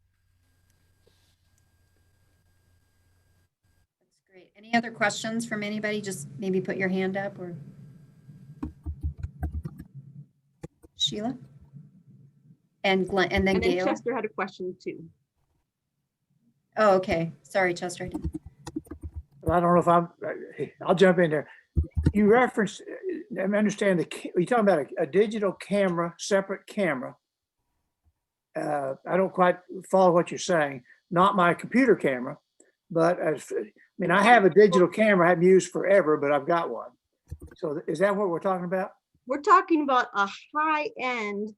That's great. Any other questions from anybody? Just maybe put your hand up, or Sheila? And Glenn, and then And then Gail. Chester had a question too. Oh, okay. Sorry, Chester. I don't know if I'll jump in there. You referenced, I understand you're talking about a digital camera, separate camera. I don't quite follow what you're saying. Not my computer camera, but I have a digital camera I haven't used forever, but I've got one. So is that what we're talking about? We're talking about a high-end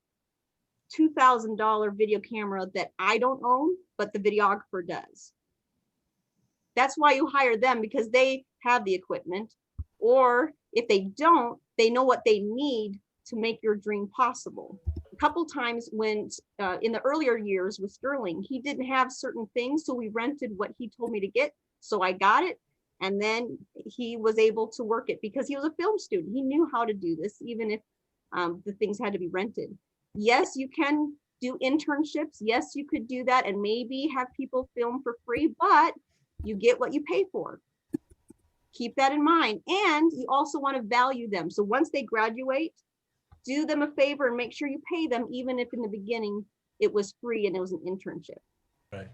$2,000 video camera that I don't own, but the videographer does. That's why you hire them, because they have the equipment. Or if they don't, they know what they need to make your dream possible. A couple times when in the earlier years with Sterling, he didn't have certain things, so we rented what he told me to get. So I got it, and then he was able to work it because he was a film student. He knew how to do this, even if the things had to be rented. Yes, you can do internships. Yes, you could do that and maybe have people film for free, but you get what you pay for. Keep that in mind. And you also want to value them. So once they graduate, do them a favor and make sure you pay them, even if in the beginning it was free and it was an internship. Right.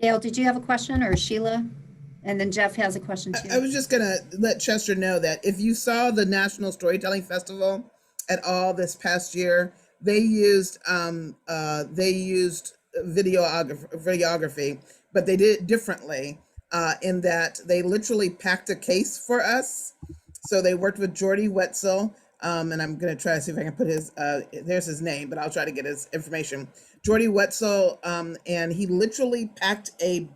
Gail, did you have a question, or Sheila? And then Jeff has a question too. I was just gonna let Chester know that if you saw the National Storytelling Festival at all this past year, they used videography, but they did it differently in that they literally packed a case for us. So they worked with Jordy Wetzel, and I'm gonna try to see if I can put his there's his name, but I'll try to get his information. Jordy Wetzel, and he literally packed a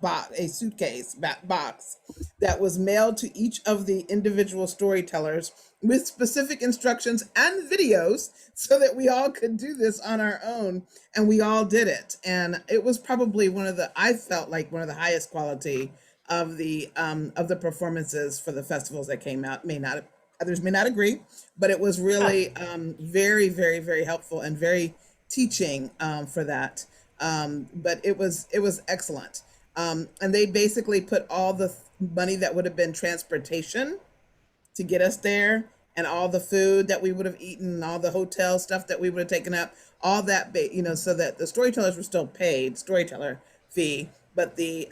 suitcase box that was mailed to each of the individual storytellers with specific instructions and videos so that we all could do this on our own, and we all did it. And it was probably I felt like one of the highest quality of the performances for the festivals that came out. Others may not agree, but it was really very, very, very helpful and very teaching for that. But it was excellent. And they basically put all the money that would have been transportation to get us there, and all the food that we would have eaten, and all the hotel stuff that we would have taken up, all that, so that the storytellers were still paid storyteller fee, but the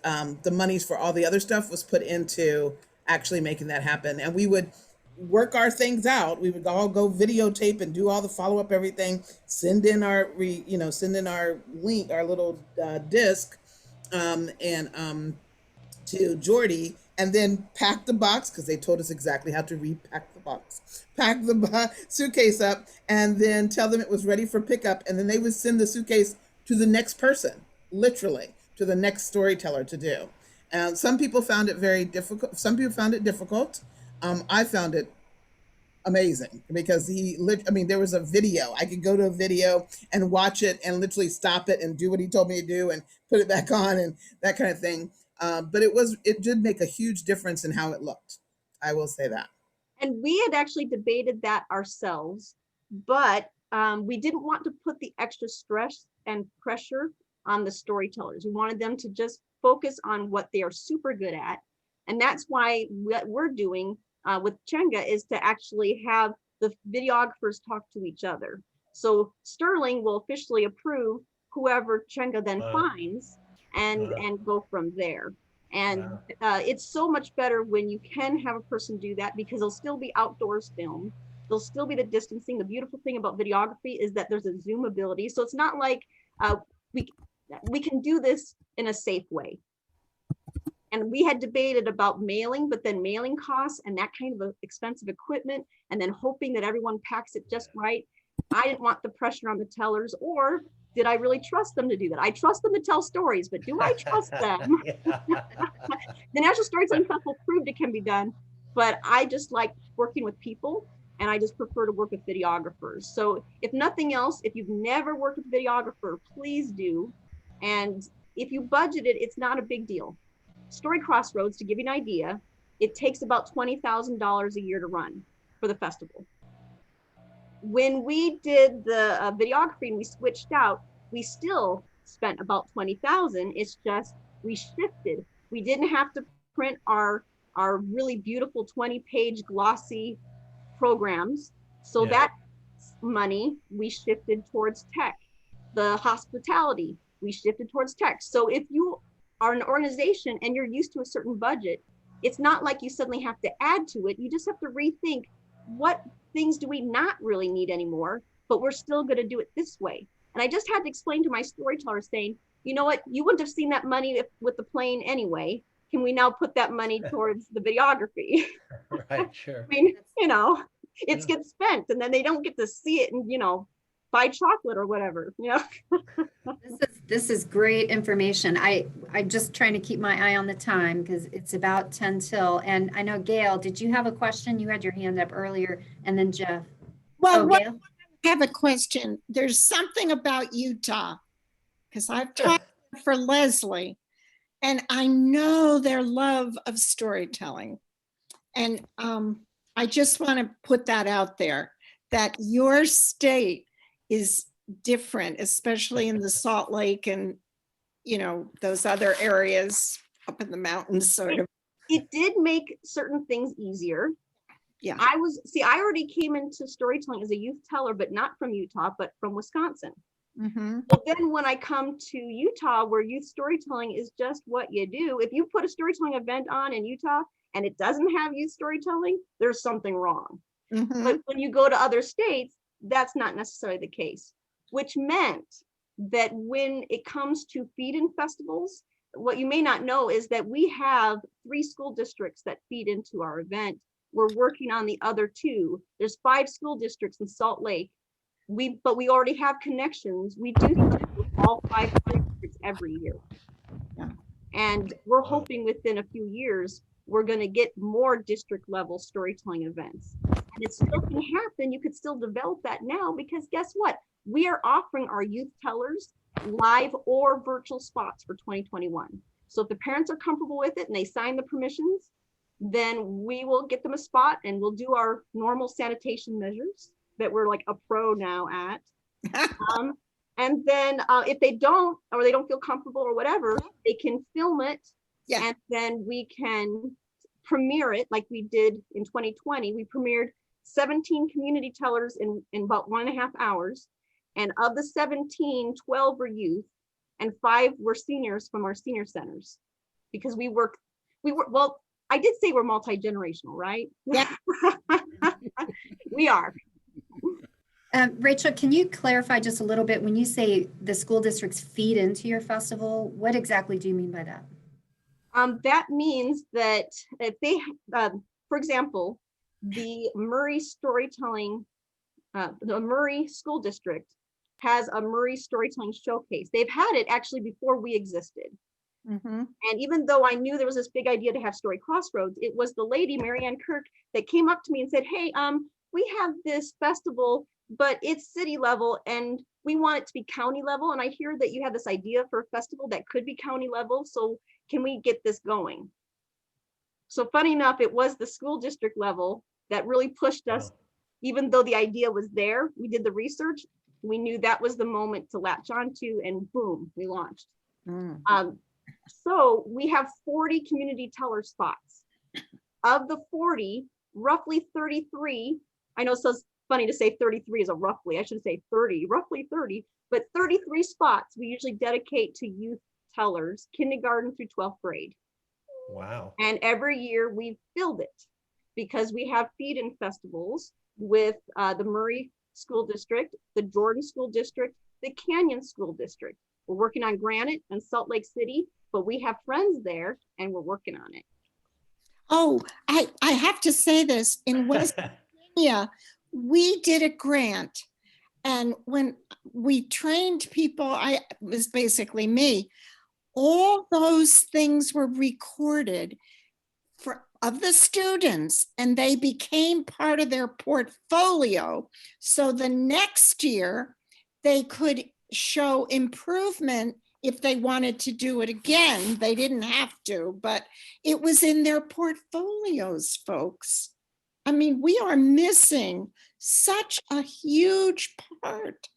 monies for all the other stuff was put into actually making that happen. And we would work our things out. We would all go videotape and do all the follow up, everything. Send in our link, our little disc, and to Jordy, and then pack the box, because they told us exactly how to repack the box. Pack the suitcase up, and then tell them it was ready for pickup, and then they would send the suitcase to the next person, literally to the next storyteller to do. Some people found it very difficult. Some people found it difficult. I found it amazing because there was a video. I could go to a video and watch it and literally stop it and do what he told me to do and put it back on and that kind of thing. But it did make a huge difference in how it looked. I will say that. And we had actually debated that ourselves, but we didn't want to put the extra stress and pressure on the storytellers. We wanted them to just focus on what they are super good at. And that's why what we're doing with Chenga is to actually have the videographers talk to each other. So Sterling will officially approve whoever Chenga then finds and go from there. And it's so much better when you can have a person do that, because they'll still be outdoors filmed. There'll still be the distancing. The beautiful thing about videography is that there's a zoom ability. So it's not like we can do this in a safe way. And we had debated about mailing, but then mailing costs and that kind of expensive equipment, and then hoping that everyone packs it just right. I didn't want the pressure on the tellers, or did I really trust them to do that? I trust them to tell stories, but do I trust them? The National Storytelling Festival proved it can be done, but I just like working with people, and I just prefer to work with videographers. So if nothing else, if you've never worked with a videographer, please do. And if you budget it, it's not a big deal. Story Crossroads, to give you an idea, it takes about $20,000 a year to run for the festival. When we did the videography and we switched out, we still spent about $20,000. It's just we shifted. We didn't have to print our really beautiful 20-page glossy programs. So that money we shifted towards tech. The hospitality, we shifted towards tech. So if you are an organization and you're used to a certain budget, it's not like you suddenly have to add to it. You just have to rethink, what things do we not really need anymore, but we're still going to do it this way. And I just had to explain to my storytellers, saying, you know what, you wouldn't have seen that money with the plane anyway. Can we now put that money towards the videography? Right, sure. I mean, it gets spent, and then they don't get to see it and, buy chocolate or whatever, This is great information. I'm just trying to keep my eye on the time because it's about 10 till. And I know, Gail, did you have a question? You had your hand up earlier, and then Jeff. Well, Gail? I have a question. There's something about Utah, because I've talked for Leslie, and I know their love of storytelling. And I just want to put that out there, that your state is different, especially in the Salt Lake and, those other areas up in the mountains, sort of. It did make certain things easier. Yeah. I already came into storytelling as a youth teller, but not from Utah, but from Wisconsin. Mm-hmm. Well, then when I come to Utah, where youth storytelling is just what you do, if you put a storytelling event on in Utah and it doesn't have youth storytelling, there's something wrong. Mm-hmm. But when you go to other states, that's not necessarily the case, which meant that when it comes to feed-in festivals, what you may not know is that we have 3 school districts that feed into our event. We're working on the other 2. There's 5 school districts in Salt Lake. But we already have connections. We do with all 5 districts every year. Yeah. And we're hoping within a few years, we're going to get more district level storytelling events. And it still can happen. You could still develop that now, because guess what? We are offering our youth tellers live or virtual spots for 2021. So if the parents are comfortable with it and they sign the permissions, then we will get them a spot and we'll do our normal sanitation measures that we're like a pro now at. And then if they don't, or they don't feel comfortable or whatever, they can film it. Yeah. And then we can premiere it like we did in 2020. We premiered 17 community tellers in about 1.5 hours. And of the 17, 12 were youth and 5 were seniors from our senior centers. Because we were, well, I did say we're multi-generational, right? Yeah. We are. Rachel, can you clarify just a little bit when you say the school districts feed into your festival? What exactly do you mean by that? That means that if they, for example, the Murray storytelling, the Murray School District has a Murray storytelling showcase. They've had it actually before we existed. Mm-hmm. And even though I knew there was this big idea to have Story Crossroads, it was the lady, Marianne Kirk, that came up to me and said, hey, we have this festival, but it's city level and we want it to be county level. And I hear that you have this idea for a festival that could be county level. So can we get this going? So funny enough, it was the school district level that really pushed us. Wow. Even though the idea was there, we did the research. We knew that was the moment to latch onto, and boom, we launched. So we have 40 community teller spots. Of the 40, roughly 33, I know so it's funny to say 33 is a roughly, I should say 30, roughly 30, but 33 spots we usually dedicate to youth tellers, kindergarten through 12th grade. Wow. And every year we've filled it because we have feed-in festivals with the Murray School District, the Jordan School District, the Canyon School District. We're working on Granite and Salt Lake City, but we have friends there and we're working on it. Oh, I have to say this. In West Virginia, we did a grant. And when we trained people, it was basically me, all those things were recorded of the students and they became part of their portfolio. So the next year they could show improvement if they wanted to do it again. They didn't have to, but it was in their portfolios, folks. I mean, we are missing such a huge part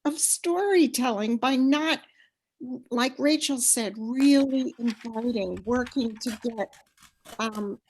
of storytelling by not, like Rachel said, really inviting, working to get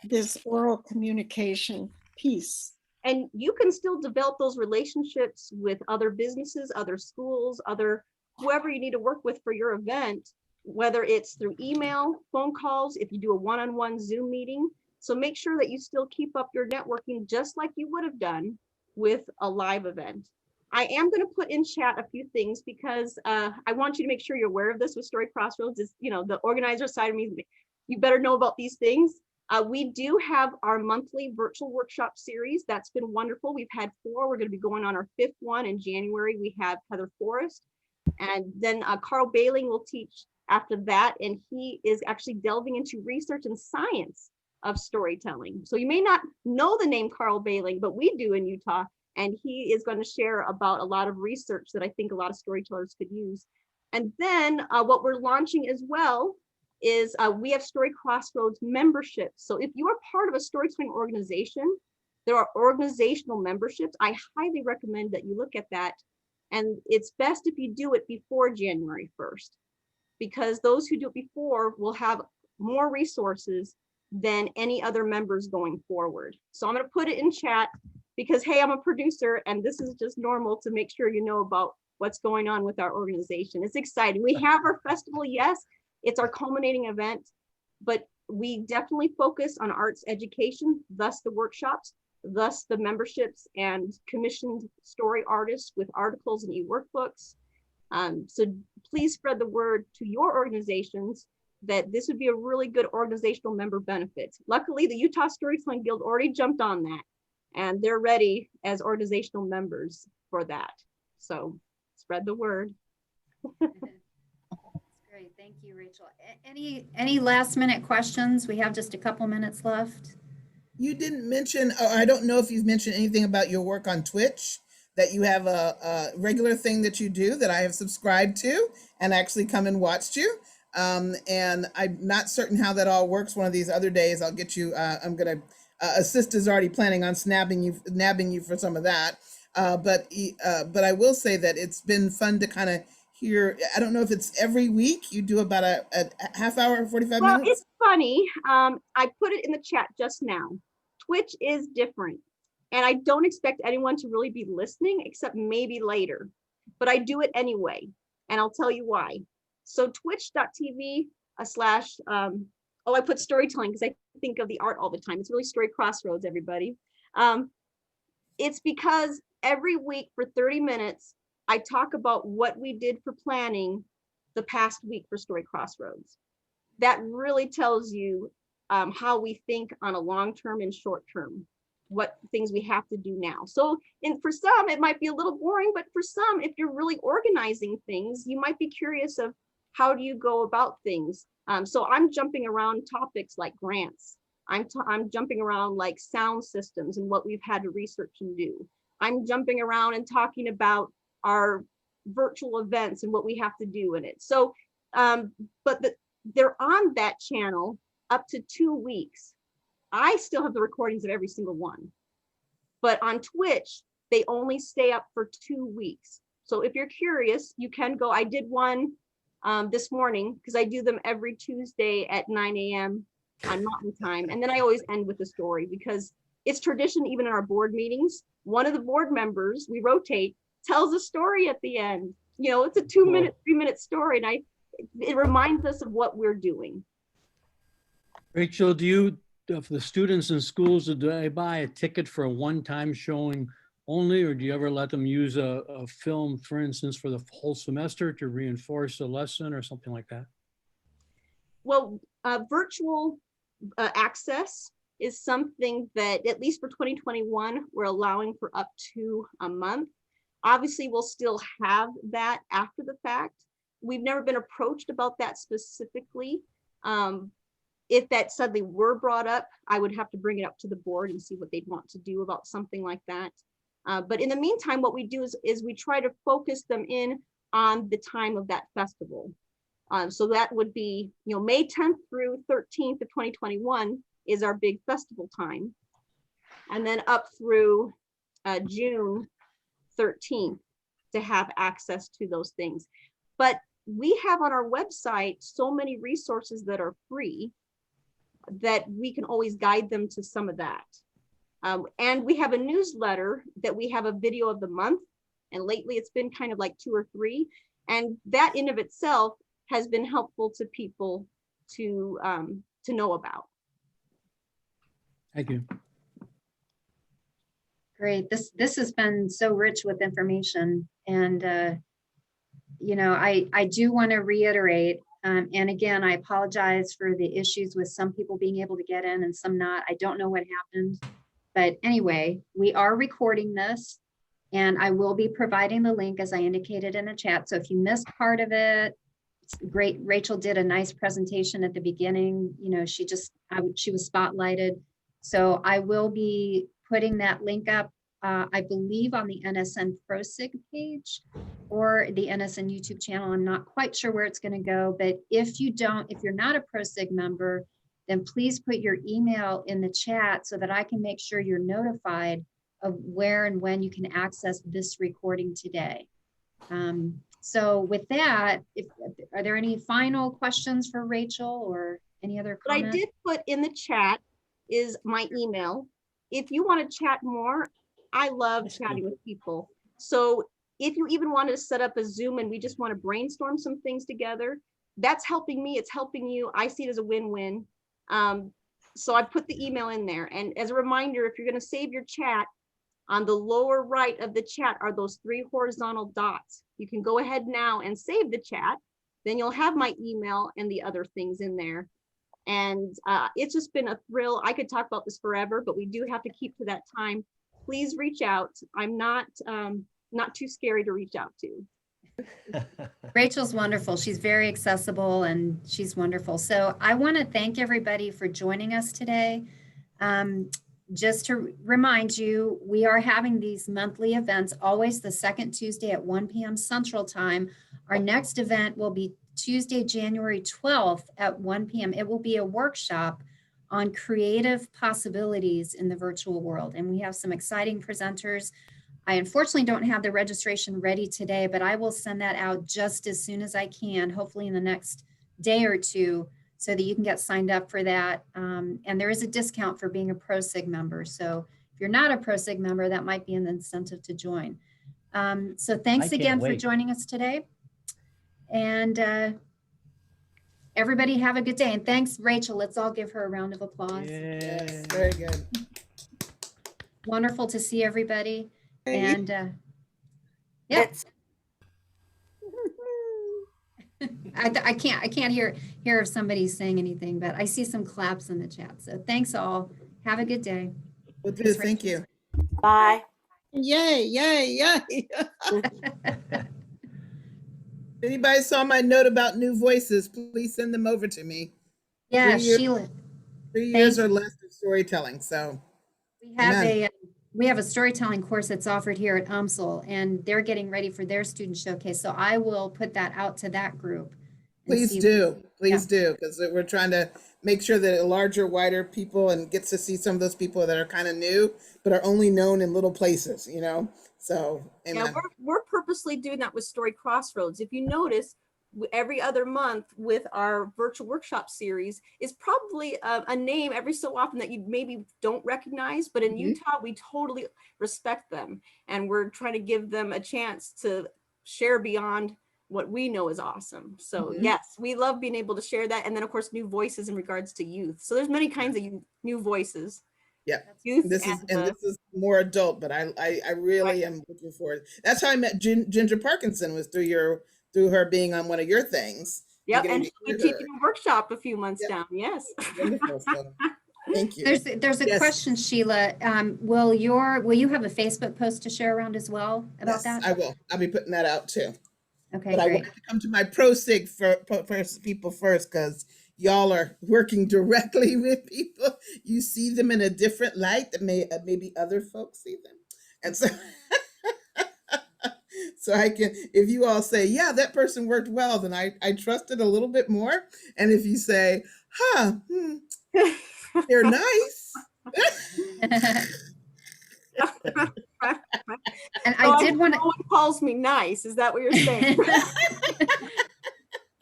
this oral communication piece. And you can still develop those relationships with other businesses, other schools, other whoever you need to work with for your event, whether it's through email, phone calls, if you do a one-on-one Zoom meeting. So make sure that you still keep up your networking just like you would have done with a live event. I am going to put in chat a few things because I want you to make sure you're aware of this with Story Crossroads. Is, you know, the organizer side of me, you better know about these things. We do have our monthly virtual workshop series. That's been wonderful. We've had 4. We're going to be going on our 5th one in January. We have Heather Forrest, and then Carl Bailing will teach after that. And he is actually delving into research and science of storytelling. So you may not know the name Carl Bailing, but we do in Utah. And he is going to share about a lot of research that I think a lot of storytellers could use. And then what we're launching as well is we have Story Crossroads memberships. So if you are part of a storytelling organization, there are organizational memberships. I highly recommend that you look at that. And it's best if you do it before January 1st, because those who do it before will have more resources than any other members going forward. So I'm going to put it in chat because, hey, I'm a producer and this is just normal to make sure you know about what's going on with our organization. It's exciting. We have our festival, yes. It's our culminating event, but we definitely focus on arts education, thus the workshops, thus the memberships and commissioned story artists with articles and e-workbooks. So please spread the word to your organizations that this would be a really good organizational member benefit. Luckily, the Utah Storytelling Guild already jumped on that and they're ready as organizational members for that. So spread the word. Great, thank you, Rachel. Any last minute questions? We have just a couple minutes left. You didn't mention, I don't know if you've mentioned anything about your work on Twitch, that you have a regular thing that you do that I have subscribed to and actually come and watched you. And I'm not certain how that all works. One of these other days, I'll get you. I'm gonna assist is already planning on nabbing you for some of that. But I will say that it's been fun to kind of hear. I don't know if it's every week you do about a half hour, 45 Well, minutes. it's funny. I put it in the chat just now. Twitch is different. And I don't expect anyone to really be listening except maybe later. But I do it anyway. And I'll tell you why. So twitch.tv / I put storytelling because I think of the art all the time. It's really Story Crossroads, everybody. It's because every week for 30 minutes, I talk about what we did for planning the past week for Story Crossroads. That really tells you how we think on a long-term and short-term, what things we have to do now. So, and for some, it might be a little boring, but for some, if you're really organizing things, you might be curious of how do you go about things. So I'm jumping around topics like grants. I'm jumping around like sound systems and what we've had to research and do. I'm jumping around and talking about our virtual events and what we have to do in it. So, they're on that channel up to 2 weeks. I still have the recordings of every single one. But on Twitch, they only stay up for 2 weeks. So if you're curious, you can go. I did one this morning because I do them every Tuesday at 9 a.m. on Mountain Time. And then I always end with a story because it's tradition even in our board meetings. One of the board members, we rotate, tells a story at the end. You know, it's a 2-minute, 3-minute story. And it reminds us of what we're doing. Rachel, do you, for the students in schools, do they buy a ticket for a one-time showing only, or do you ever let them use a film, for instance, for the whole semester to reinforce a lesson or something like that? Well, virtual access is something that, at least for 2021, we're allowing for up to a month. Obviously, we'll still have that after the fact. We've never been approached about that specifically. If that suddenly were brought up, I would have to bring it up to the board and see what they'd want to do about something like that. But in the meantime, what we do is we try to focus them in on the time of that festival. So that would be, you know, May 10th through 13th of 2021 is our big festival time. And then up through June 13th to have access to those things. But we have on our website so many resources that are free that we can always guide them to some of that. And we have a newsletter that we have a video of the month. And lately it's been kind of like 2 or 3. And that in of itself has been helpful to people to know about. Thank you. Great. This has been so rich with information. And, you know, I do want to reiterate, and again, I apologize for the issues with some people being able to get in and some not. I don't know what happened. But anyway, we are recording this and I will be providing the link as I indicated in the chat. So if you missed part of it, it's great. Rachel did a nice presentation at the beginning. You know, she was spotlighted. So I will be putting that link up, I believe on the NSN PRO-SIG page or the NSN YouTube channel. I'm not quite sure where it's going to go, but if you're not a PRO-SIG member, then please put your email in the chat so that I can make sure you're notified of where and when you can access this recording today. So with that, are there any final questions for Rachel or any other comment? What I did put in the chat is my email. If you want to chat more, I love chatting with people. So if you even wanted to set up a Zoom and we just want to brainstorm some things together, that's helping me, it's helping you. I see it as a win-win. So I put the email in there. And as a reminder, if you're going to save your chat, on the lower right of the chat are those 3 horizontal dots. You can go ahead now and save the chat. Then you'll have my email and the other things in there. And it's just been a thrill. I could talk about this forever, but we do have to keep to that time. Please reach out. I'm not too scary to reach out to. Rachel's wonderful. She's very accessible and she's wonderful. So I want to thank everybody for joining us today. Just to remind you, we are having these monthly events, always the second Tuesday at 1 p.m. Central Time. Our next event will be Tuesday, January 12th at 1 p.m. It will be a workshop on creative possibilities in the virtual world. And we have some exciting presenters. I unfortunately don't have the registration ready today, but I will send that out just as soon as I can, hopefully in the next day or two, so that you can get signed up for that. And there is a discount for being a PRO-SIG member. So if you're not a PRO-SIG member, that might be an incentive to join. So thanks can't again for wait. joining us today. And everybody have a good day. And thanks, Rachel. Let's all give her a round of applause. Yes, very good. Wonderful to see everybody. And yeah, It's I can't hear if somebody's saying anything, but I see some claps in the chat. So thanks all. Have a good day. Well, good, thank you. bye. Yay, yay, yay. Anybody saw my note about new voices, please send them over to me. Yeah, 3 years, Sheila, 3 years thank or less of storytelling, so. we have a storytelling course that's offered here at UMSL, and they're getting ready for their student showcase. So I will put that out to that group. and Please see- do, because we're trying to make sure that a larger, wider people and gets to see some of those people that are kind of new, but are only known in little places, you know? So, Yeah, amen. we're purposely doing that with Story Crossroads. If you notice, every other month with our virtual workshop series is probably a name every so often that you maybe don't recognize, but in Mhm. Utah, we totally respect them. And we're trying to give them a chance to share beyond what we know is awesome. So Mhm. yes, we love being able to share that. And then of course, new voices in regards to youth. So there's many kinds of new voices. Yeah. Youth This is, and and this is more adult, but I really am looking forward. That's how I met Ginger Parkinson, was through her being on one of your things. yep, getting and to she'll be hear her. teaching a workshop a few months Yep. down. Yes. Wonderful. So, thank you. There's a Yes. question, Sheila. Will you have a Facebook post to share around as well about Yes, that? I will. I'll be putting that out too. Okay, But I great. want to come to my PRO-SIG first, people first, because y'all are working directly with people. You see them in a different light that maybe other folks see them, and so so I can, if you all say, yeah, that person worked well, then I trust it a little bit more. And if you say, they're nice. And I did want No one calls me nice. Is that what you're saying? to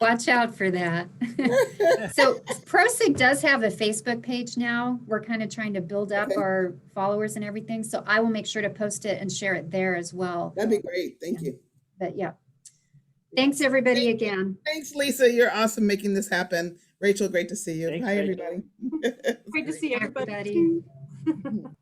watch out for that. So PRO-SIG does have a Facebook page now. We're kind of trying to build up Okay. our followers and everything. So I will make sure to post it and share it there as well. That'd be great. Thank you. But yeah. Thanks everybody again. Thanks, Lisa. You're awesome making this happen. Rachel, great to see you. Thanks, Hi, Rachel. everybody. Great to see Bye, everybody. everybody. too.